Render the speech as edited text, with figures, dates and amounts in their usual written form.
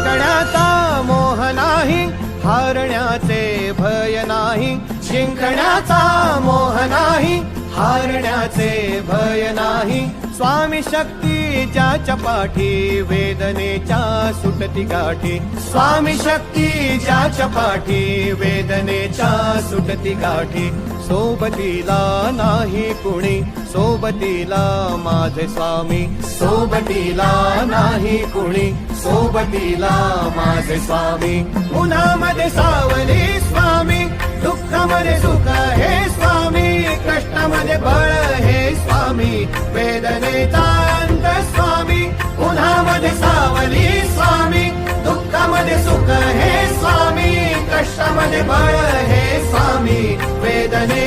जिंकण्याचा मोह नाही, हारण्याचे भय नाही. जिंकण्याचा मोह नाही, हारण्याचे भय नाही. स्वामी शक्ती ज्याच्या पाठी, वेदनेच्या सुटती गाठी. स्वामी शक्ती ज्याच्या पाठी, वेदनेच्या सुटती गाठी. सोबतीला नाही कुणी, सोबतीला माझे स्वामी. सोबतीला नाही कुणी, सोबतीला माझे स्वामी. उन्हामध्ये सावली स्वामी, दुःखामध्ये सुख हे स्वामी. कष्टामध्ये बळ हे स्वामी, वेदनेचा अंत स्वामी. उन्हामध्ये सावली स्वामी, दुःखामध्ये सुख हे स्वामी. कष्टामध्ये बळ हे स्वामी, वेदने